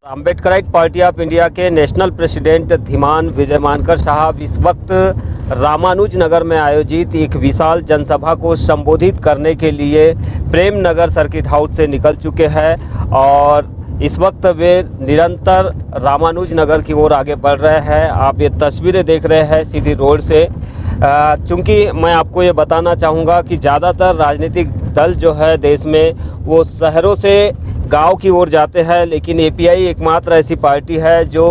Ambedkarite party of India के national president Dhiman विजय मानकर साहब इस वक्त रामानुज नगर में आयोजित एक विशाल जनसभा को संबोधित करने के लिए प्रेम नगर सर्किट हाउस से निकल चुके हैं और इस वक्त वे निरंतर रामानुज नगर की ओर आगे बढ़ रहे हैं। आप ये तस्वीरें देख रहे हैं सीधी रोड से। चूँकि मैं आपको ये बताना चाहूँगा कि ज़्यादातर राजनीतिक दल जो है देश में वो शहरों से गांव की ओर जाते हैं, लेकिन एपीआई एकमात्र ऐसी पार्टी है जो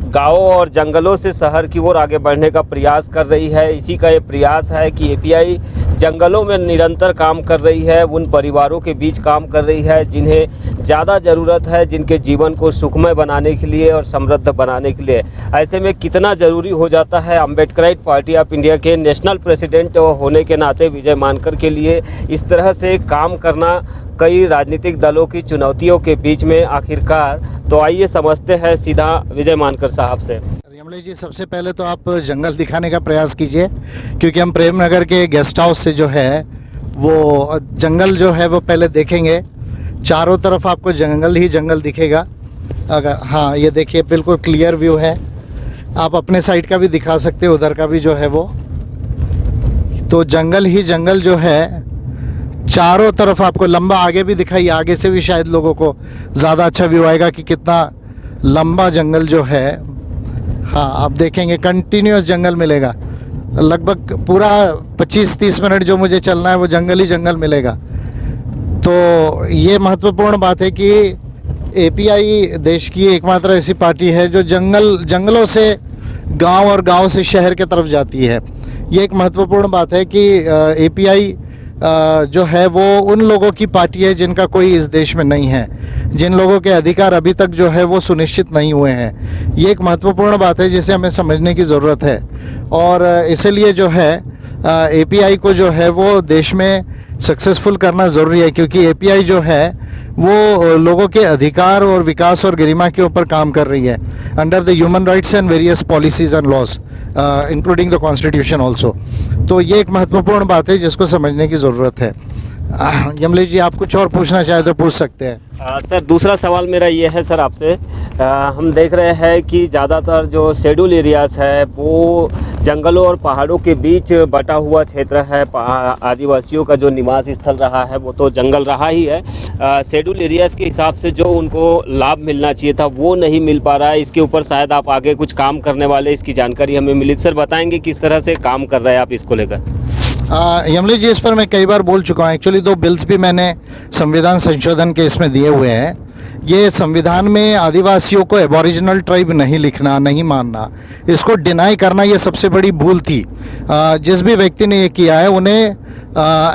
गांवों और जंगलों से शहर की ओर आगे बढ़ने का प्रयास कर रही है। इसी का ये प्रयास है कि एपीआई जंगलों में निरंतर काम कर रही है, उन परिवारों के बीच काम कर रही है जिन्हें ज़्यादा ज़रूरत है, जिनके जीवन को सुखमय बनाने के लिए और समृद्ध बनाने के लिए। ऐसे में कितना ज़रूरी हो जाता है अम्बेडकराइट पार्टी ऑफ इंडिया के नेशनल प्रेसिडेंट होने के नाते विजय मानकर के लिए इस तरह से काम करना कई राजनीतिक दलों की चुनौतियों के बीच में आखिरकार। तो आइए समझते हैं सीधा विजय मानकर साहब से। यमले जी, सबसे पहले तो आप जंगल दिखाने का प्रयास कीजिए, क्योंकि हम प्रेम नगर के गेस्ट हाउस से जो है वो जंगल जो है वो पहले देखेंगे। चारों तरफ आपको जंगल ही जंगल दिखेगा। अगर हाँ, ये देखिए बिल्कुल क्लियर व्यू है। आप अपने साइड का भी दिखा सकते हो, उधर का भी जो है वो तो जंगल ही जंगल जो है चारों तरफ आपको। लंबा आगे भी दिखाइए, आगे से भी शायद लोगों को ज़्यादा अच्छा व्यू आएगा कि कितना लंबा जंगल जो है। हाँ, आप देखेंगे कंटिन्यूस जंगल मिलेगा। लगभग पूरा 25-30 मिनट जो मुझे चलना है वो जंगल ही जंगल मिलेगा। तो ये महत्वपूर्ण बात है कि एपीआई देश की एकमात्र ऐसी पार्टी है जो जंगलों से गांव और गांव से शहर की तरफ जाती है। ये एक महत्वपूर्ण बात है कि एपीआई जो है वो उन लोगों की पार्टी है जिनका कोई इस देश में नहीं है, जिन लोगों के अधिकार अभी तक जो है वो सुनिश्चित नहीं हुए हैं। ये एक महत्वपूर्ण बात है जिसे हमें समझने की ज़रूरत है और इसीलिए जो है एपीआई को जो है वो देश में सक्सेसफुल करना ज़रूरी है, क्योंकि एपीआई जो है वो लोगों के अधिकार और विकास और गरिमा के ऊपर काम कर रही है under the human rights and various policies and laws including the constitution also. तो ये एक महत्वपूर्ण बात है जिसको समझने की ज़रूरत है। यमले जी, आप कुछ और पूछना चाहे तो पूछ सकते हैं। सर, दूसरा सवाल मेरा ये है सर आपसे। हम देख रहे हैं कि ज़्यादातर जो शेड्यूल एरियाज़ है वो जंगलों और पहाड़ों के बीच बटा हुआ क्षेत्र है। आदिवासियों का जो निवास स्थल रहा है वो तो जंगल रहा ही है। शेड्यूल एरियाज़ के हिसाब से जो उनको लाभ मिलना चाहिए था वो नहीं मिल पा रहा है। इसके ऊपर शायद आप आगे कुछ काम करने वाले, इसकी जानकारी हमें मिली। सर, बताएंगे किस तरह से काम कर रहे हैं आप इसको लेकर? यमली जी, इस पर मैं कई बार बोल चुका हूँ। एक्चुअली 2 बिल्स भी मैंने संविधान संशोधन के इसमें दिए हुए हैं। ये संविधान में आदिवासियों को एबोरिजिनल ट्राइब नहीं लिखना, नहीं मानना, इसको डिनाई करना, ये सबसे बड़ी भूल थी। जिस भी व्यक्ति ने ये किया है उन्हें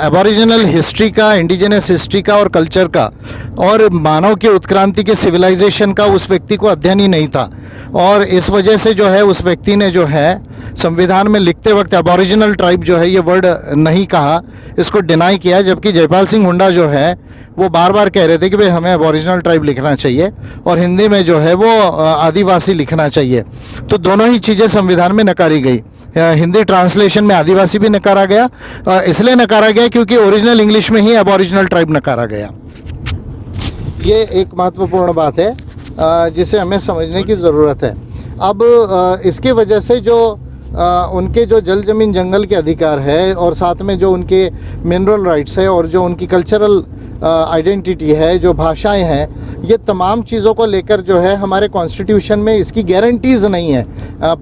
एबोरिजिनल हिस्ट्री का, इंडिजिनस हिस्ट्री का और कल्चर का और मानव के उत्क्रांति के सिविलाइजेशन का उस व्यक्ति को अध्ययन ही नहीं था। और इस वजह से जो है उस व्यक्ति ने जो है संविधान में लिखते वक्त एबोरिजिनल ट्राइब जो है ये वर्ड नहीं कहा, इसको डिनाई किया। जबकि जयपाल सिंह हुड्डा जो है वो बार बार कह रहे थे कि भाई हमें एबोरिजिनल ट्राइब लिखना चाहिए और हिंदी में जो है वो आदिवासी लिखना चाहिए। तो दोनों ही चीज़ें संविधान में नकारी गई। हिंदी ट्रांसलेशन में आदिवासी भी नकारा गया, इसलिए नकारा गया क्योंकि ओरिजिनल इंग्लिश में ही एबोरिजिनल ट्राइब नकारा गया। ये एक महत्वपूर्ण बात है जिसे हमें समझने की ज़रूरत है। अब इसकी वजह से जो उनके जो जल ज़मीन जंगल के अधिकार है और साथ में जो उनके मिनरल राइट्स है और जो उनकी कल्चरल आइडेंटिटी है, जो भाषाएं हैं, ये तमाम चीज़ों को लेकर जो है हमारे कॉन्स्टिट्यूशन में इसकी गारंटीज़ नहीं है।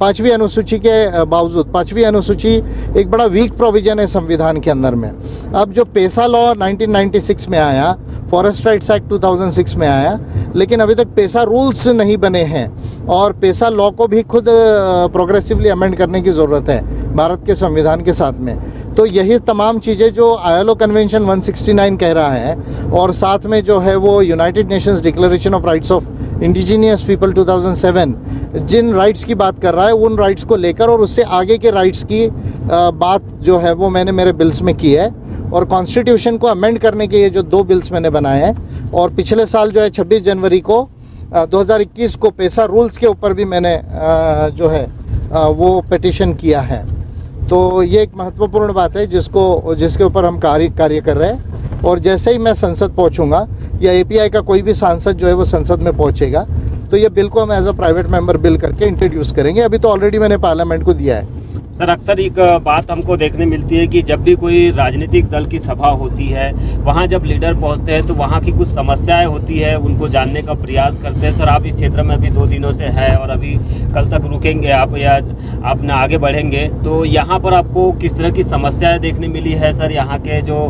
5वीं अनुसूची के बावजूद 5वीं अनुसूची एक बड़ा वीक प्रोविज़न है संविधान के अंदर में। अब जो पेसा लॉ 1996 में आया, फॉरेस्ट राइट्स एक्ट 2006 में आया, लेकिन अभी तक पेसा रूल्स नहीं बने हैं और पेसा लॉ को भी खुद प्रोग्रेसिवली अमेंड करने की ज़रूरत है भारत के संविधान के साथ में। तो यही तमाम चीज़ें जो ILO कन्वेंशन 169 कह रहा है और साथ में जो है वो United Nations Declaration of Rights of Indigenous People 2007 जिन राइट्स की बात कर रहा है, उन राइट्स को लेकर और उससे आगे के राइट्स की बात जो है वो मैंने मेरे बिल्स में की है। और कॉन्स्टिट्यूशन को अमेंड करने के ये जो 2 बिल्स मैंने बनाए हैं और पिछले साल जो है 26 जनवरी को 2021 को पेसा रूल्स के ऊपर भी मैंने जो है वो पिटीशन किया है। तो ये एक महत्वपूर्ण बात है जिसके ऊपर हम कार्य कर रहे हैं। और जैसे ही मैं संसद पहुंचूंगा या एपीआई का कोई भी सांसद जो है वो संसद में पहुंचेगा तो ये बिल को हम as a private member bill करके इंट्रोड्यूस करेंगे। अभी तो ऑलरेडी मैंने पार्लियामेंट को दिया है। सर, अक्सर एक बात हमको देखने मिलती है कि जब भी कोई राजनीतिक दल की सभा होती है, वहाँ जब लीडर पहुँचते हैं तो वहाँ की कुछ समस्याएं होती है, उनको जानने का प्रयास करते हैं। सर, आप इस क्षेत्र में अभी 2 दिनों से हैं और अभी कल तक रुकेंगे आप या आप ना आगे बढ़ेंगे, तो यहाँ पर आपको किस तरह की समस्याएं देखने मिली है सर? यहाँ के जो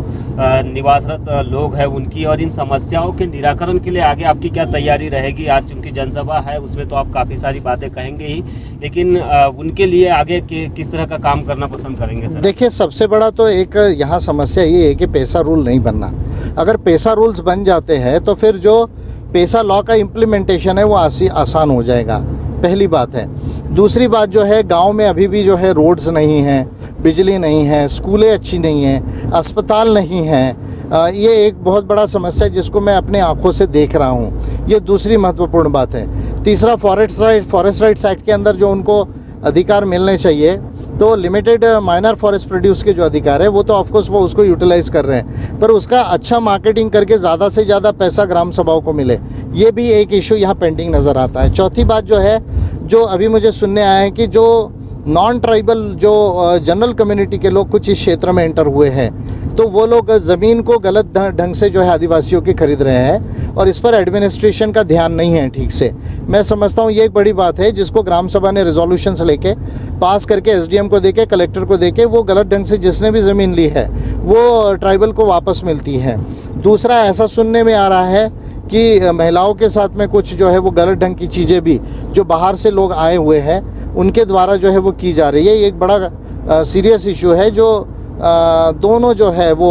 निवासरत लोग हैं उनकी, और इन समस्याओं के निराकरण के लिए आगे आपकी क्या तैयारी रहेगी? आज चूँकि जनसभा है उसमें तो आप काफ़ी सारी बातें कहेंगे ही, लेकिन उनके लिए आगे किस तरह का काम करना पसंद करेंगे सर? देखिए, सबसे बड़ा तो एक यहाँ समस्या ये है कि पैसा रूल नहीं बनना। अगर पैसा रूल्स बन जाते हैं तो फिर जो पैसा लॉ का इम्प्लीमेंटेशन है वो आसान हो जाएगा, पहली बात है। दूसरी बात जो है, गांव में अभी भी जो है रोड्स नहीं हैं, बिजली नहीं है, स्कूलें अच्छी नहीं हैं, अस्पताल नहीं हैं। ये एक बहुत बड़ा समस्या है जिसको मैं अपने आंखों से देख रहा हूँ। ये दूसरी महत्वपूर्ण बात है। तीसरा, फॉरेस्ट राइट्स एक्ट के अंदर जो उनको अधिकार मिलने चाहिए, तो लिमिटेड माइनर फॉरेस्ट प्रोड्यूस के जो अधिकार है वो तो ऑफकोर्स वो उसको यूटिलाइज़ कर रहे हैं, पर उसका अच्छा मार्केटिंग करके ज़्यादा से ज़्यादा पैसा ग्राम सभाओं को मिले, ये भी एक इशू यहाँ पेंडिंग नज़र आता है। चौथी बात जो है, जो अभी मुझे सुनने आया है कि जो नॉन ट्राइबल जो जनरल कम्युनिटी के लोग कुछ इस क्षेत्र में एंटर हुए हैं, तो वो लोग ज़मीन को गलत ढंग से जो है आदिवासियों की खरीद रहे हैं और इस पर एडमिनिस्ट्रेशन का ध्यान नहीं है ठीक से। मैं समझता हूँ ये एक बड़ी बात है जिसको ग्राम सभा ने रेजोल्यूशंस लेके पास करके एसडीएम को देके, कलेक्टर को देके, वो गलत ढंग से जिसने भी ज़मीन ली है वो ट्राइबल को वापस मिलती है। दूसरा, ऐसा सुनने में आ रहा है कि महिलाओं के साथ में कुछ जो है वो गलत ढंग की चीज़ें भी जो बाहर से लोग आए हुए हैं उनके द्वारा जो है वो की जा रही है। ये एक बड़ा सीरियस इशू है जो दोनों जो है वो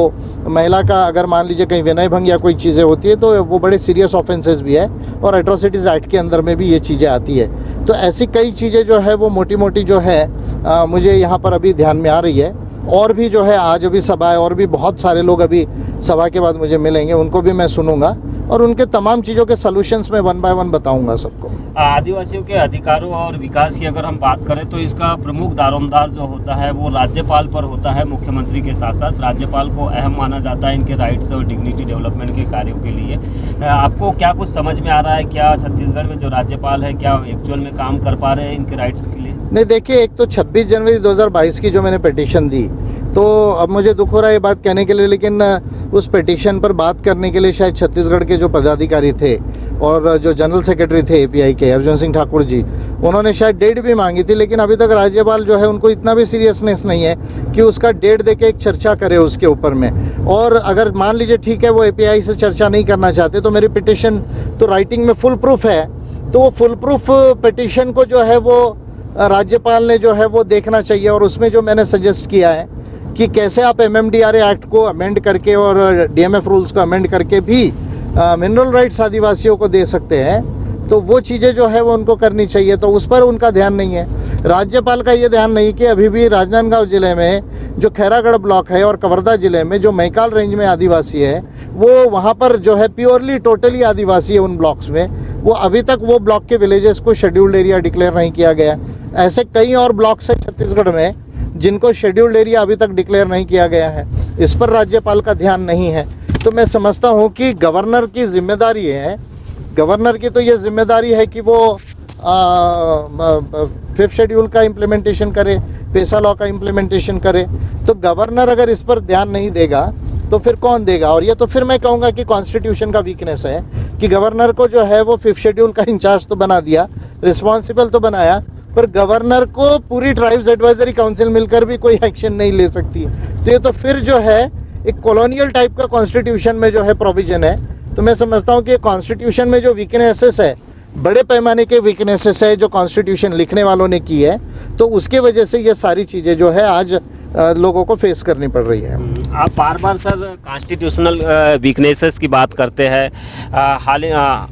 महिला का अगर मान लीजिए कहीं विनय भंग या कोई चीज़ें होती है तो वो बड़े सीरियस ऑफेंसेस भी है और एट्रोसिटीज़ एक्ट के अंदर में भी ये चीज़ें आती है। तो ऐसी कई चीज़ें जो है वो मोटी मोटी जो है मुझे यहाँ पर अभी ध्यान में आ रही है। और भी जो है आज अभी सभा है और भी बहुत सारे लोग अभी सभा के बाद मुझे मिलेंगे, उनको भी मैं सुनूंगा और उनके तमाम चीज़ों के सलूशंस मैं 1 बाय 1 बताऊंगा सबको। आदिवासियों के अधिकारों और विकास की अगर हम बात करें तो इसका प्रमुख दारोमदार जो होता है वो राज्यपाल पर होता है। मुख्यमंत्री के साथ साथ राज्यपाल को अहम माना जाता है इनके राइट्स और डिग्निटी डेवलपमेंट के कार्यों के लिए। आपको क्या कुछ समझ में आ रहा है? क्या छत्तीसगढ़ में जो राज्यपाल है क्या एक्चुअल में काम कर पा रहे हैं इनके राइट्स के लिए? नहीं, देखिए, एक तो 26 जनवरी 2022 की जो मैंने पिटीशन दी, तो अब मुझे दुख हो रहा है ये बात कहने के लिए, लेकिन उस पिटीशन पर बात करने के लिए शायद छत्तीसगढ़ के जो पदाधिकारी थे और जो जनरल सेक्रेटरी थे एपीआई के अर्जुन सिंह ठाकुर जी, उन्होंने शायद डेट भी मांगी थी, लेकिन अभी तक राज्यपाल जो है उनको इतना भी सीरियसनेस नहीं है कि उसका डेट देके एक चर्चा करे उसके ऊपर में। और अगर मान लीजिए ठीक है वो एपीआई से चर्चा नहीं करना चाहते तो मेरी पिटीशन तो राइटिंग में फुल प्रूफ है, तो वो फुल प्रूफ पिटीशन को जो है वो राज्यपाल ने जो है वो देखना चाहिए। और उसमें जो मैंने सजेस्ट किया है कि कैसे आप एमएमडीआरए एक्ट को अमेंड करके और डीएमएफ रूल्स को अमेंड करके भी मिनरल राइट्स आदिवासियों को दे सकते हैं, तो वो चीज़ें जो है वो उनको करनी चाहिए, तो उस पर उनका ध्यान नहीं है। राज्यपाल का ये ध्यान नहीं कि अभी भी राजनांदगांव ज़िले में जो खैरागढ़ ब्लॉक है और कवर्धा ज़िले में जो मैकाल रेंज में आदिवासी है, वो वहाँ पर जो है प्योरली टोटली आदिवासी है उन ब्लॉक्स में, वो अभी तक वो ब्लॉक के विलेजेस को शेड्यूल्ड एरिया डिक्लेयर नहीं किया गया। ऐसे कई और ब्लॉक्स हैं छत्तीसगढ़ में जिनको शेड्यूल्ड एरिया अभी तक डिक्लेयर नहीं किया गया है, इस पर राज्यपाल का ध्यान नहीं है। तो मैं समझता हूँ कि गवर्नर की जिम्मेदारी है, गवर्नर की तो ये जिम्मेदारी है कि वो 5th शेड्यूल का इम्प्लीमेंटेशन करे, पेसा लॉ का इम्प्लीमेंटेशन करे। तो गवर्नर अगर इस पर ध्यान नहीं देगा तो फिर कौन देगा? और ये तो फिर मैं कहूँगा कि कॉन्स्टिट्यूशन का वीकनेस है कि गवर्नर को जो है वो 5th शेड्यूल का इंचार्ज तो बना दिया, रिस्पॉन्सिबल तो बनाया, पर गवर्नर को पूरी ट्राइब्स एडवाइजरी काउंसिल मिलकर भी कोई एक्शन नहीं ले सकती। तो ये तो फिर जो है एक कॉलोनियल टाइप का कॉन्स्टिट्यूशन में जो है प्रोविजन है। तो मैं समझता हूँ कि कॉन्स्टिट्यूशन में जो वीकनेसेस है, बड़े पैमाने के वीकनेसेस है जो कॉन्स्टिट्यूशन लिखने वालों ने की है, तो उसके वजह से ये सारी चीज़ें जो है आज लोगों को फेस करनी पड़ रही है। आप बार बार सर कॉन्स्टिट्यूशनल वीकनेसेस की बात करते हैं।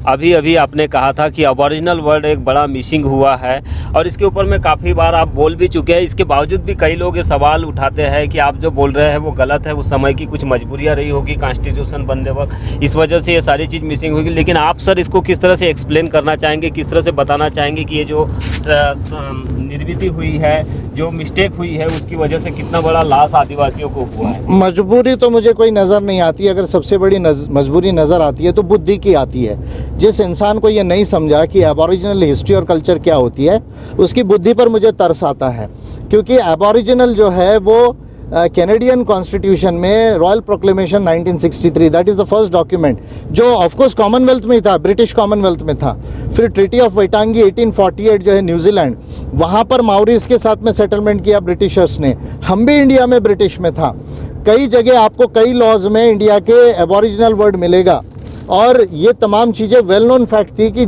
अभी अभी आपने कहा था कि अबॉरिजिनल वर्ड एक बड़ा मिसिंग हुआ है और इसके ऊपर में काफ़ी बार आप बोल भी चुके हैं। इसके बावजूद भी कई लोग ये सवाल उठाते हैं कि आप जो बोल रहे हैं वो गलत है, उस समय की कुछ मजबूरियाँ रही होगी कॉन्स्टिट्यूशन बनने वक्त, इस वजह से ये सारी चीज़ मिसिंग होगी। लेकिन आप सर इसको किस तरह से एक्सप्लेन करना चाहेंगे, किस तरह से बताना चाहेंगे कि ये जो निर्मित हुई है जो मिस्टेक हुई है उसकी वजह से कितना बड़ा लॉस आदिवासियों को हुआ है? मजबूरी तो मुझे कोई नज़र नहीं आती। अगर सबसे बड़ी मजबूरी नज़र आती है तो बुद्धि की आती है। जिस इंसान को ये नहीं समझा कि एबॉरिजिनल हिस्ट्री और कल्चर क्या होती है, उसकी बुद्धि पर मुझे तरस आता है। क्योंकि एबॉरिजिनल जो है वो कैनेडियन कॉन्स्टिट्यूशन में royal proclamation 1963, that is the first document, जो ऑफकोर्स कॉमनवेल्थ में ही था, ब्रिटिश कॉमनवेल्थ में था। फिर ट्रीटी ऑफ वेटांगी 1848 जो है न्यूजीलैंड, वहाँ पर माउरीज के साथ में सेटलमेंट किया ब्रिटिशर्स ने। हम भी इंडिया में ब्रिटिश में था। कई जगह आपको कई लॉज में इंडिया के एबॉरिजिनल वर्ड मिलेगा। और ये तमाम चीज़ें वेल नोन फैक्ट थी कि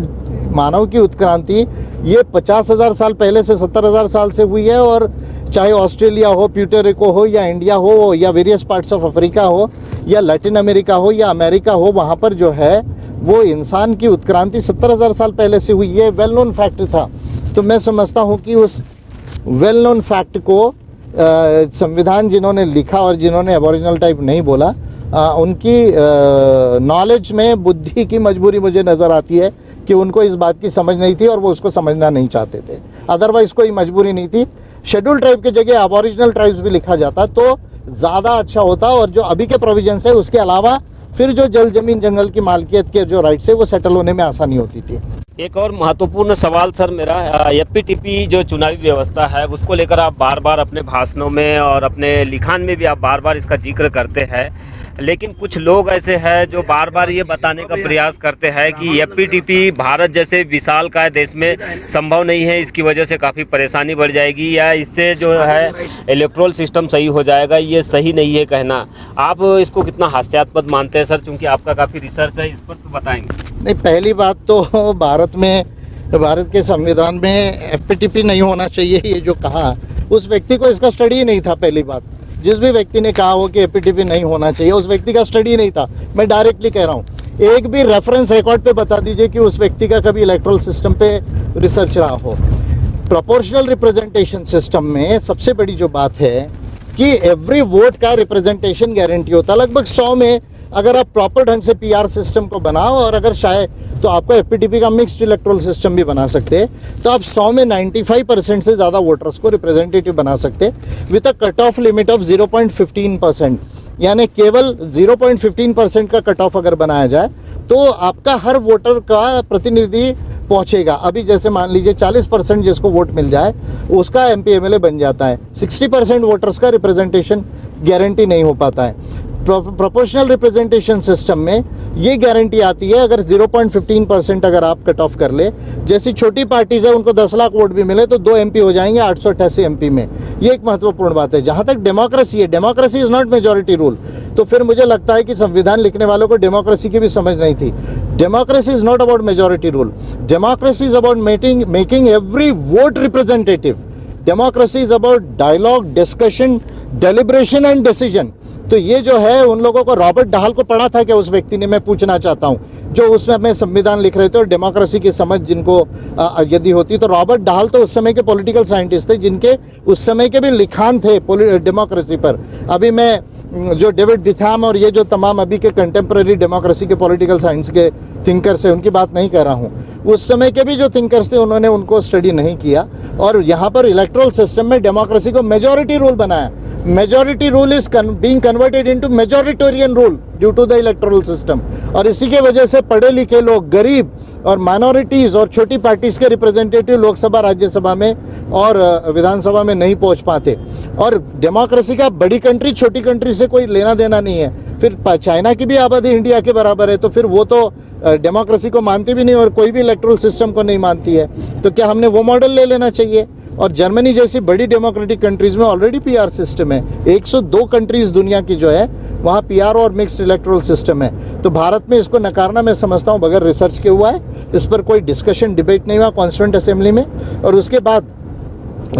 मानव की उत्क्रांति ये 50,000 साल पहले से 70,000 साल से हुई है। और चाहे ऑस्ट्रेलिया हो, प्यूर्टोरिको हो, या इंडिया हो, या वेरियस पार्ट्स ऑफ अफ्रीका हो, या लैटिन अमेरिका हो, या अमेरिका हो, वहाँ पर जो है वो इंसान की उत्क्रांति 70,000 साल पहले से हुई। ये वेल नोन फैक्ट था। तो मैं समझता हूँ कि उस वेल नोन फैक्ट को संविधान जिन्होंने लिखा और जिन्होंने एबॉरिजिनल टाइप नहीं बोला, उनकी नॉलेज में बुद्धि की मजबूरी मुझे नज़र आती है कि उनको इस बात की समझ नहीं थी और वो उसको समझना नहीं चाहते थे। अदरवाइज़ कोई मजबूरी नहीं थी। शेड्यूल ट्राइब की जगह अबॉरिजिनल ट्राइब्स भी लिखा जाता तो ज़्यादा अच्छा होता। और जो अभी के प्रोविजंस है उसके अलावा फिर जो जल जमीन जंगल की मालकियत के जो राइट्स है वो सेटल होने में आसानी होती थी। एक और महत्वपूर्ण सवाल सर मेरा, एफपीटीपी जो चुनावी व्यवस्था है उसको लेकर आप बार बार अपने भाषणों में और अपने लिखान में भी आप बार बार इसका जिक्र करते हैं, लेकिन कुछ लोग ऐसे हैं जो बार बार ये बताने का प्रयास करते हैं कि एफपीटीपी भारत जैसे विशालकाय देश में संभव नहीं है, इसकी वजह से काफ़ी परेशानी बढ़ जाएगी या इससे जो है इलेक्ट्रोल सिस्टम सही हो जाएगा। ये सही नहीं है कहना। आप इसको कितना हास्यास्पद मानते हैं सर? चूँकि आपका काफ़ी रिसर्च है इस पर, तो बताएंगे। नहीं, पहली बात तो भारत के संविधान में एफपीटीपी नहीं होना चाहिए, ये जो कहा उस व्यक्ति को इसका स्टडी ही नहीं था। पहली बात, जिस भी व्यक्ति ने कहा हो कि एफपीटीपी नहीं होना चाहिए उस व्यक्ति का स्टडी नहीं था। मैं डायरेक्टली कह रहा हूँ, एक भी रेफरेंस रिकॉर्ड पे बता दीजिए कि उस व्यक्ति का कभी इलेक्ट्रल सिस्टम पे रिसर्च रहा हो। प्रोपोर्शनल रिप्रेजेंटेशन सिस्टम में सबसे बड़ी जो बात है कि एवरी वोट का रिप्रेजेंटेशन गारंटी होता है। लगभग 100 में अगर आप प्रॉपर ढंग से पीआर सिस्टम को बनाओ और अगर शायद तो आपको एफपीटीपी का मिक्स्ड इलेक्ट्रल सिस्टम भी बना सकते हैं, तो आप 100 में 95% से ज़्यादा वोटर्स को रिप्रेजेंटेटिव बना सकते हैं with a cut off limit of 0.15%। यानी केवल 0.15% का कट ऑफ अगर बनाया जाए तो आपका हर वोटर का प्रतिनिधि पहुंचेगा। अभी जैसे मान लीजिए 40% जिसको वोट मिल जाए उसका एमपी एमएलए बन जाता है। 60% वोटर्स का रिप्रेजेंटेशन गारंटी नहीं हो पाता है। प्रोपोर्शनल रिप्रेजेंटेशन सिस्टम में ये गारंटी आती है अगर 0.15% अगर आप कट ऑफ कर ले, जैसी छोटी पार्टीज है उनको 10 लाख वोट भी मिले तो 2 एमपी हो जाएंगे 888 एमपी में। ये एक महत्वपूर्ण बात है। जहाँ तक डेमोक्रेसी है, democracy is not majority rule. तो फिर मुझे लगता है कि संविधान लिखने वालों को डेमोक्रेसी की भी समझ नहीं थी। Democracy is not about majority rule, democracy is about making every vote representative. Democracy is about dialogue, discussion, deliberation and decision. तो ये जो है उन लोगों को, रॉबर्ट डाहल को पढ़ा था क्या उस व्यक्ति ने? मैं पूछना चाहता हूँ, जो उसमें अपने संविधान लिख रहे थे और डेमोक्रेसी की समझ जिनको यदि होती तो रॉबर्ट डाहल तो उस समय के पॉलिटिकल साइंटिस्ट थे जिनके उस समय के भी लिखान थे डेमोक्रेसी पर। अभी मैं जो डेविड बिथाम और ये जो तमाम अभी के कंटेम्प्रेरी डेमोक्रेसी के पॉलिटिकल साइंस के थिंकर्स हैं उनकी बात नहीं कर रहा हूँ। उस समय के भी जो थिंकर्स थे उन्होंने उनको स्टडी नहीं किया और यहाँ पर इलेक्ट्रल सिस्टम में डेमोक्रेसी को मेजॉरिटी रूल बनाया। Majority rule is being converted into majoritarian rule due to the electoral system. और इसी के वजह से पढ़े लिखे लोग, गरीब और माइनॉरिटीज़ और छोटी पार्टीज़ के रिप्रेजेंटेटिव लोकसभा, राज्यसभा में और विधानसभा में नहीं पहुंच पाते। और डेमोक्रेसी का बड़ी कंट्री छोटी कंट्री से कोई लेना देना नहीं है। फिर चाइना की भी आबादी इंडिया के बराबर है, तो फिर वो तो डेमोक्रेसी को मानती भी नहीं और कोई भी इलेक्टोरल सिस्टम को नहीं मानती है। तो क्या हमने वो मॉडल ले लेना चाहिए? और जर्मनी जैसी बड़ी डेमोक्रेटिक कंट्रीज़ में ऑलरेडी पीआर सिस्टम है। 102 कंट्रीज़ दुनिया की जो है वहाँ पीआर और मिक्स्ड इलेक्टोरल सिस्टम है। तो भारत में इसको नकारना मैं समझता हूँ बगैर रिसर्च के हुआ है। इस पर कोई डिस्कशन, डिबेट नहीं हुआ कॉन्स्टिट्यूएंट असेंबली में। और उसके बाद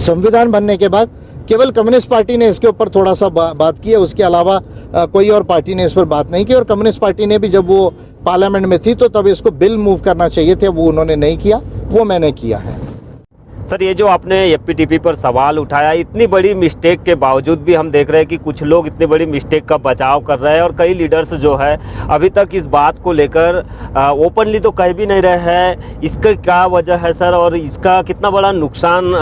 संविधान बनने के बाद केवल कम्युनिस्ट पार्टी ने इसके ऊपर थोड़ा सा बात की है, उसके अलावा कोई और पार्टी ने इस पर बात नहीं की। और कम्युनिस्ट पार्टी ने भी जब वो पार्लियामेंट में थी तो तब इसको बिल मूव करना चाहिए थे, वो उन्होंने नहीं किया, वो मैंने किया है। सर, ये जो आपने एफपीटीपी पर सवाल उठाया, इतनी बड़ी मिस्टेक के बावजूद भी हम देख रहे हैं कि कुछ लोग इतनी बड़ी मिस्टेक का बचाव कर रहे हैं और कई लीडर्स जो है अभी तक इस बात को लेकर ओपनली तो कह भी नहीं रहे हैं। इसका क्या वजह है सर, और इसका कितना बड़ा नुकसान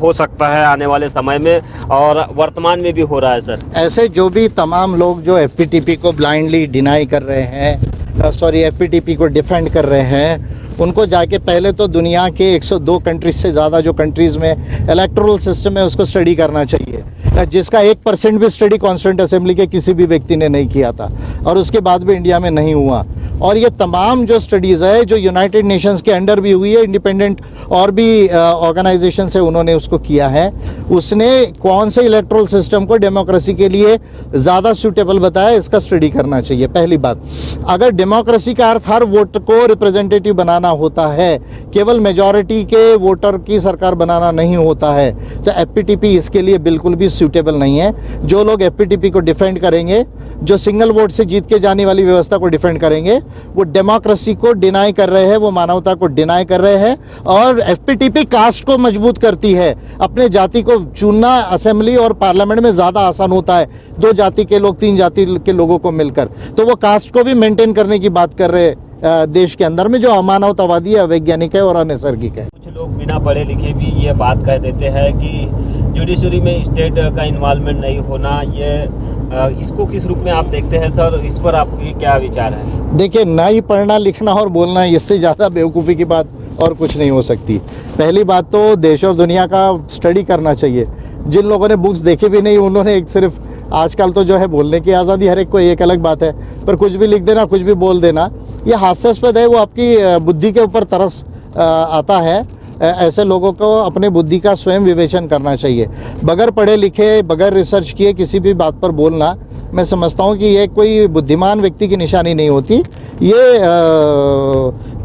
हो सकता है आने वाले समय में और वर्तमान में भी हो रहा है सर? ऐसे जो भी तमाम लोग जो एफपीटीपी को ब्लाइंडली डिनाई कर रहे हैं, एफपीटीपी को डिफेंड कर रहे हैं, उनको जाके पहले तो दुनिया के 102 कंट्रीज से ज़्यादा जो कंट्रीज़ में इलेक्टोरल सिस्टम है उसको स्टडी करना चाहिए, जिसका 1% भी स्टडी कॉन्स्टिट्यूएंट असेंबली के किसी भी व्यक्ति ने नहीं किया था और उसके बाद भी इंडिया में नहीं हुआ। और ये तमाम जो स्टडीज़ है जो यूनाइटेड नेशंस के अंडर भी हुई है, इंडिपेंडेंट और भी ऑर्गेनाइजेशन से उन्होंने उसको किया है, उसने कौन से इलेक्टोरल सिस्टम को डेमोक्रेसी के लिए ज़्यादा सूटेबल बताया, इसका स्टडी करना चाहिए। पहली बात, अगर डेमोक्रेसी का अर्थ हर वोट को रिप्रेजेंटेटिव बनाना होता है, केवल मेजॉरिटी के वोटर की सरकार बनाना नहीं होता है, तो एफपीटीपी इसके लिए बिल्कुल भी सूटेबल नहीं है। जो लोग एफपीटीपी को डिफेंड करेंगे, जो सिंगल वोट से जीत के जाने वाली व्यवस्था को डिफेंड करेंगे, वो डेमोक्रेसी को डिनाई कर रहे हैं, वो मानवता को डिनाई कर रहे हैं। और एफपीटीपी कास्ट को मजबूत करती है। अपने जाति को चुनना असेंबली और पार्लियामेंट में ज़्यादा आसान होता है 2 जाति के लोग 3 जाति के लोगों को मिलकर, तो वो कास्ट को भी मेंटेन करने की बात कर रहे हैं देश के अंदर में, जो अमानवतावादी है, अवैज्ञानिक है और अनैसर्गिक है। कुछ लोग बिना पढ़े लिखे भी ये बात कह देते हैं कि जुडिशरी में स्टेट का इन्वॉल्वमेंट नहीं होना, ये इसको किस रूप में आप देखते हैं सर? इस पर आपकी क्या विचार है? देखिए, ना ही पढ़ना लिखना और बोलना, इससे ज़्यादा बेवकूफ़ी की बात और कुछ नहीं हो सकती। पहली बात तो देश और दुनिया का स्टडी करना चाहिए। जिन लोगों ने बुक्स देखे भी नहीं, उन्होंने एक सिर्फ आजकल तो जो है बोलने की आज़ादी हर एक को, एक अलग बात है, पर कुछ भी लिख देना, कुछ भी बोल देना, ये हास्यास्पद है। वो आपकी बुद्धि के ऊपर तरस आता है। ऐसे लोगों को अपने बुद्धि का स्वयं विवेचन करना चाहिए। बगैर पढ़े लिखे, बगैर रिसर्च किए किसी भी बात पर बोलना, मैं समझता हूँ कि ये कोई बुद्धिमान व्यक्ति की निशानी नहीं होती, ये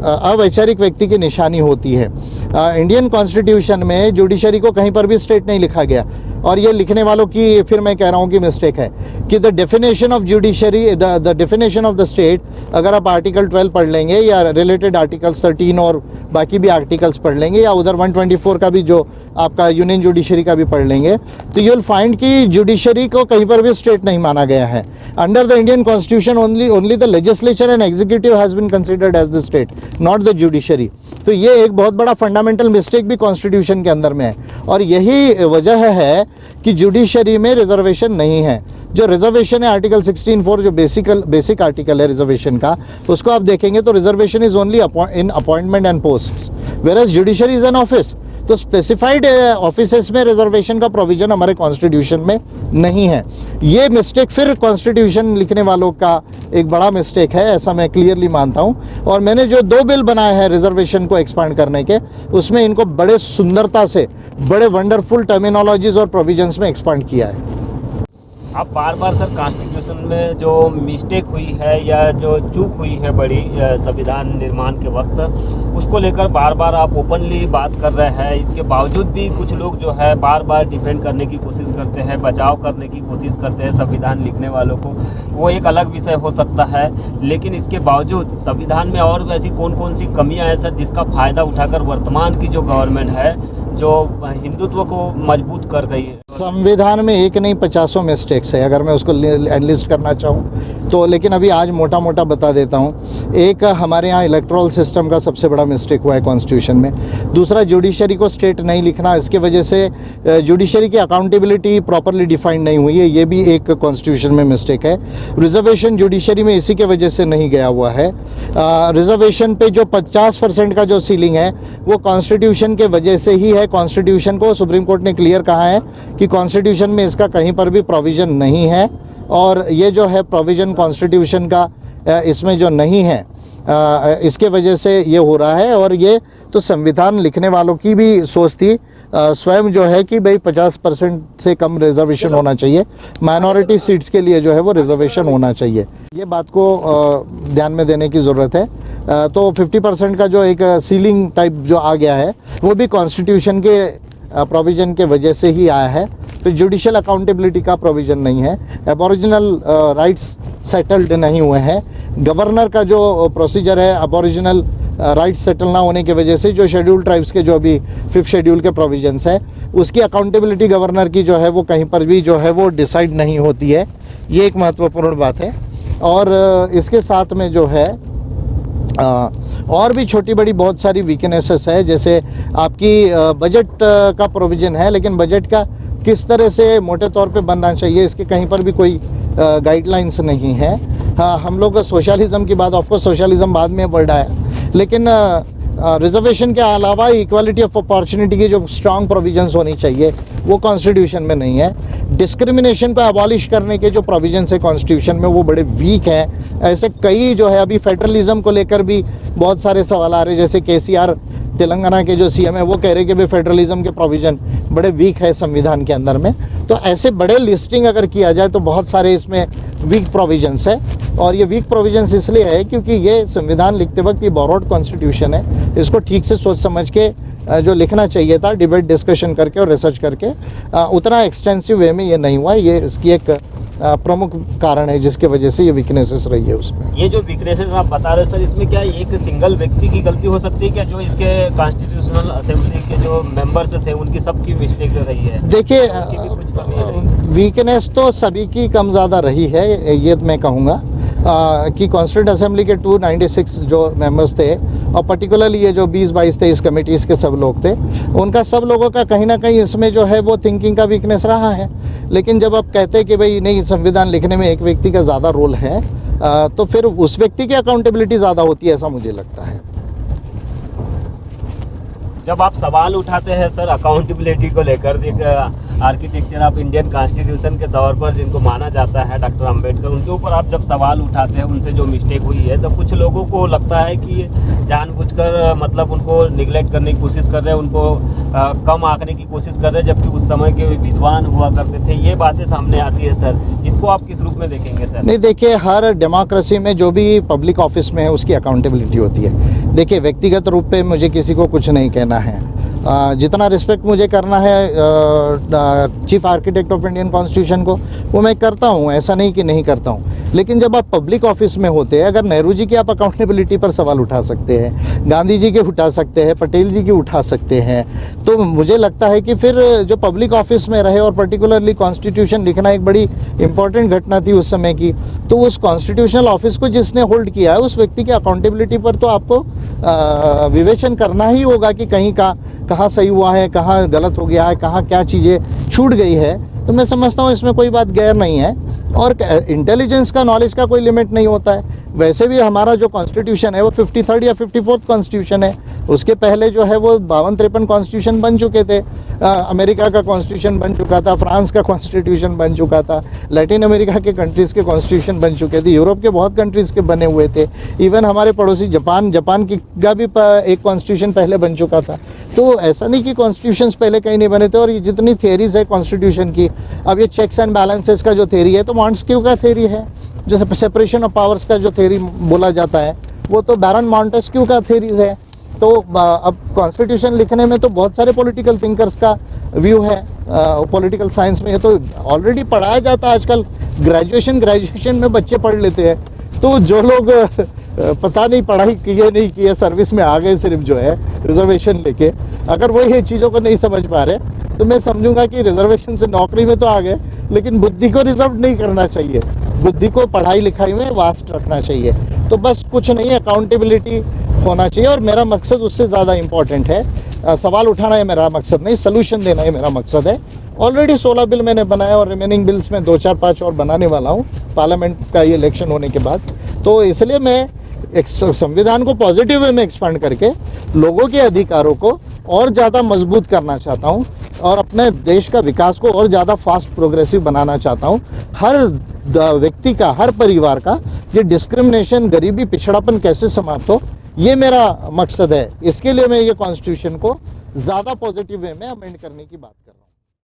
अवैचारिक व्यक्ति की निशानी होती है। इंडियन कॉन्स्टिट्यूशन में जुडिशरी को कहीं पर भी स्टेट नहीं लिखा गया, और ये लिखने वालों की फिर मैं कह रहा हूँ कि मिस्टेक है कि the definition of judiciary, the definition of the state, अगर आप आर्टिकल 12 पढ़ लेंगे या रिलेटेड आर्टिकल्स 13 और बाकी भी आर्टिकल्स पढ़ लेंगे, या उधर 124 का भी जो आपका यूनियन जुडिशरी का भी पढ़ लेंगे, तो यू विल फाइंड कि जुडिशरी को कहीं पर भी स्टेट नहीं माना गया है। Under the Indian constitution only the legislature and executive has been considered as the state, not the judiciary. तो ये एक बहुत बड़ा फंडामेंटल मिस्टेक भी कॉन्स्टिट्यूशन के अंदर में है, और यही वजह है कि जुडिशरी में रिजर्वेशन नहीं है। जो रिजर्वेशन है आर्टिकल 16(4) जो बेसिक आर्टिकल है रिजर्वेशन का, उसको आप देखेंगे तो reservation is only in appointment and posts, whereas judiciary is an office. तो स्पेसिफाइड ऑफिसेस में रिजर्वेशन का प्रोविजन हमारे कॉन्स्टिट्यूशन में नहीं है। ये मिस्टेक फिर कॉन्स्टिट्यूशन लिखने वालों का एक बड़ा मिस्टेक है, ऐसा मैं क्लियरली मानता हूँ। और मैंने जो 2 बिल बनाए हैं रिजर्वेशन को एक्सपांड करने के, उसमें इनको बड़े सुंदरता से, बड़े वंडरफुल टर्मिनोलॉजीज और प्रोविजंस में एक्सपांड किया है। आप बार बार सर कॉन्स्टिट्यूशन में जो मिस्टेक हुई है या जो चूक हुई है बड़ी संविधान निर्माण के वक्त, उसको लेकर बार बार आप ओपनली बात कर रहे हैं। इसके बावजूद भी कुछ लोग जो है बार बार डिफेंड करने की कोशिश करते हैं, बचाव करने की कोशिश करते हैं संविधान लिखने वालों को। वो एक अलग विषय हो सकता है, लेकिन इसके बावजूद संविधान में और ऐसी कौन कौन सी कमियाँ हैं सर, जिसका फ़ायदा उठाकर वर्तमान की जो गवर्नमेंट है जो हिंदुत्व को मजबूत कर गई है? संविधान में एक नहीं 50 मिस्टेक्स है, अगर मैं उसको एनलिस्ट करना चाहूँ तो, लेकिन अभी आज मोटा मोटा बता देता हूँ। एक, हमारे यहाँ इलेक्टोरल सिस्टम का सबसे बड़ा मिस्टेक हुआ है कॉन्स्टिट्यूशन में। दूसरा, जुडिशरी को स्टेट नहीं लिखना, इसके वजह से जुडिशरी की अकाउंटेबिलिटी प्रॉपरली डिफाइंड नहीं हुई है, ये भी एक कॉन्स्टिट्यूशन में मिस्टेक है। रिजर्वेशन जुडिशरी में इसी के वजह से नहीं गया हुआ है। रिजर्वेशन पे जो 50% का जो सीलिंग है वो कॉन्स्टिट्यूशन के वजह से ही है। कॉन्स्टिट्यूशन को सुप्रीम कोर्ट ने क्लियर कहा है कि कॉन्स्टिट्यूशन में इसका कहीं पर भी प्रोविज़न नहीं है, और ये जो है प्रोविज़न कॉन्स्टिट्यूशन का इसमें जो नहीं है, इसके वजह से ये हो रहा है। और ये तो संविधान लिखने वालों की भी सोच थी स्वयं जो है कि भाई 50% से कम रिजर्वेशन होना चाहिए, माइनॉरिटी सीट्स के लिए जो है वो रिजर्वेशन होना चाहिए। ये बात को ध्यान में देने की ज़रूरत है। तो 50% का जो एक सीलिंग टाइप जो आ गया है वो भी कॉन्स्टिट्यूशन के प्रोविज़न के वजह से ही आया है। तो जुडिशियल अकाउंटेबिलिटी का प्रोविज़न नहीं है, एबोरिजिनल राइट्स सेटल्ड नहीं हुए हैं, गवर्नर का जो प्रोसीजर है एबोरिजिनल राइट सेटल ना होने की वजह से जो शेड्यूल ट्राइब्स के जो अभी 5th शेड्यूल के प्रोविजंस है उसकी अकाउंटेबिलिटी गवर्नर की जो है वो कहीं पर भी जो है वो डिसाइड नहीं होती है। ये एक महत्वपूर्ण बात है। और इसके साथ में जो है और भी छोटी बड़ी बहुत सारी वीकनेसेस है, जैसे आपकी बजट का प्रोविज़न है, लेकिन बजट का किस तरह से मोटे तौर पे बनना चाहिए इसके कहीं पर भी कोई गाइडलाइंस नहीं है। हाँ, हम लोग सोशलिज्म की बात, ऑफकोर्स सोशलिज्म बाद में वर्ड आया, लेकिन रिजर्वेशन के अलावा इक्वालिटी ऑफ अपॉर्चुनिटी की जो स्ट्रांग प्रोविजंस होनी चाहिए वो कॉन्स्टिट्यूशन में नहीं है। डिस्क्रिमिनेशन को अबॉलिश करने के जो प्रोविजंस है कॉन्स्टिट्यूशन में वो बड़े वीक हैं। ऐसे कई जो है अभी फेडरलिज्म को लेकर भी बहुत सारे सवाल आ रहे हैं, जैसे केसीआर तेलंगाना के जो सीएम है वो कह रहे कि भाई फेडरलिज्म के प्रोविज़न बड़े वीक है संविधान के अंदर में। तो ऐसे बड़े लिस्टिंग अगर किया जाए तो बहुत सारे इसमें वीक प्रोविजंस है। और ये वीक प्रोविजंस इसलिए है क्योंकि ये संविधान लिखते वक्त ये बोरोड कॉन्स्टिट्यूशन है, इसको ठीक से सोच समझ के जो लिखना चाहिए था, डिबेट डिस्कशन करके और रिसर्च करके, उतना एक्सटेंसिव वे में ये नहीं हुआ। ये इसकी एक प्रमुख कारण है जिसके वजह से ये वीकनेसेस रही है उसमें। ये जो वीकनेसेस आप बता रहे हैं सर, इसमें क्या एक सिंगल व्यक्ति की गलती हो सकती है क्या, जो इसके कॉन्स्टिट्यूशनल असेंबली के जो मेंबर्स थे उनकी सबकी मिस्टेक रही है? देखिए, कुछ कमी है? वीकनेस तो सभी की कम ज़्यादा रही है, ये मैं कहूँगा कि कॉन्स्टिट्यूंट असेंबली के 296 जो मेंबर्स थे और पर्टिकुलरली ये जो 20-22-23 कमेटीज़ के सब लोग थे, उनका सब लोगों का कहीं ना कहीं इसमें जो है वो थिंकिंग का वीकनेस रहा है। लेकिन जब आप कहते हैं कि भाई नहीं, संविधान लिखने में एक व्यक्ति का ज़्यादा रोल है, तो फिर उस व्यक्ति की अकाउंटेबिलिटी ज़्यादा होती है, ऐसा मुझे लगता है। जब आप सवाल उठाते हैं सर अकाउंटेबिलिटी को लेकर, एक आर्किटेक्चर ऑफ इंडियन कॉन्स्टिट्यूशन के तौर पर जिनको माना जाता है डॉक्टर अंबेडकर, उनके ऊपर आप जब सवाल उठाते हैं, उनसे जो मिस्टेक हुई है, तो कुछ लोगों को लगता है कि जानबूझकर मतलब उनको निगलेक्ट करने की कोशिश कर रहे हैं, उनको कम आंकने की कोशिश कर रहे हैं, जबकि उस समय के विद्वान हुआ करते थे। ये बातें सामने आती है सर, इसको आप किस रूप में देखेंगे सर? नहीं, देखिए, हर डेमोक्रेसी में जो भी पब्लिक ऑफिस में है उसकी अकाउंटेबिलिटी होती है। देखिए, व्यक्तिगत रूप पे मुझे किसी को कुछ नहीं कहना है, जितना रिस्पेक्ट मुझे करना है chief architect of Indian constitution को वो मैं करता हूँ, ऐसा नहीं कि नहीं करता हूँ। लेकिन जब आप पब्लिक ऑफिस में होते हैं, अगर नेहरू जी की आप अकाउंटेबिलिटी पर सवाल उठा सकते हैं, गांधी जी के उठा सकते हैं, पटेल जी की उठा सकते हैं, तो मुझे लगता है कि फिर जो पब्लिक ऑफिस में रहे और पर्टिकुलरली कॉन्स्टिट्यूशन लिखना एक बड़ी इंपॉर्टेंट घटना थी उस समय की, तो उस कॉन्स्टिट्यूशनल ऑफिस को जिसने होल्ड किया है उस व्यक्ति की अकाउंटेबिलिटी पर तो आपको विवेचन करना ही होगा कि कहीं का कहाँ सही हुआ है, कहाँ गलत हो गया है, कहाँ क्या चीज़ें छूट गई है। तो मैं समझता हूँ इसमें कोई बात गैर नहीं है। और इंटेलिजेंस का, नॉलेज का कोई लिमिट नहीं होता है। वैसे भी हमारा जो कॉन्स्टिट्यूशन है वो 53rd या 54th कॉन्स्टिट्यूशन है। उसके पहले जो है वो 52-53 कॉन्स्टिट्यूशन बन चुके थे। अमेरिका का कॉन्स्टिट्यूशन बन चुका था, फ्रांस का कॉन्स्टिट्यूशन बन चुका था, लैटिन अमेरिका के कंट्रीज़ के कॉन्स्टिट्यूशन बन चुके थे, यूरोप के बहुत कंट्रीज़ के बने हुए थे। इवन हमारे पड़ोसी जापान का भी एक कॉन्स्टिट्यूशन पहले बन चुका था। तो ऐसा नहीं कि कॉन्स्टिट्यूशंस पहले कहीं नहीं बने थे। और ये जितनी थेरीज है कॉन्स्टिट्यूशन की, अब ये चेक्स एंड बैलेंसेस का जो थेरी है तो मॉन्टेस्क्यू का थेरी है, जो सेपरेशन ऑफ पावर्स का जो थेरी बोला जाता है वो तो बैरन मॉन्टेस्क्यू का थेरी है। तो अब कॉन्स्टिट्यूशन लिखने में तो बहुत सारे पॉलिटिकल थिंकर्स का व्यू है। पॉलिटिकल साइंस में ये तो ऑलरेडी पढ़ाया जाता है आजकल, ग्रेजुएशन में बच्चे पढ़ लेते हैं। तो जो लोग पता नहीं पढ़ाई किए नहीं किए, सर्विस में आ गए सिर्फ जो है रिजर्वेशन लेके, अगर वो ये चीज़ों को नहीं समझ पा रहे तो मैं समझूंगा कि रिजर्वेशन से नौकरी में तो आ गए, लेकिन बुद्धि को रिजर्व नहीं करना चाहिए, बुद्धि को पढ़ाई लिखाई में वास्ट रखना चाहिए। तो बस कुछ नहीं, अकाउंटेबिलिटी होना चाहिए। और मेरा मकसद उससे ज़्यादा इम्पॉर्टेंट है। सवाल उठाना है मेरा मकसद नहीं, सोल्यूशन देना है मेरा मकसद है। ऑलरेडी 16 बिल मैंने बनाया और रिमेनिंग बिल्स में 2-4-5 और बनाने वाला हूँ पार्लियामेंट का ये इलेक्शन होने के बाद। तो इसलिए मैं एक संविधान को पॉजिटिव वे में एक्सपांड करके लोगों के अधिकारों को और ज़्यादा मजबूत करना चाहता हूँ और अपने देश का विकास को और ज़्यादा फास्ट प्रोग्रेसिव बनाना चाहता हूँ। हर व्यक्ति का, हर परिवार का ये डिस्क्रिमिनेशन, गरीबी, पिछड़ापन कैसे समाप्त हो, ये मेरा मकसद है। इसके लिए मैं ये कॉन्स्टिट्यूशन को ज़्यादा पॉजिटिव वे में अमेंड करने की बात कर रहा हूँ।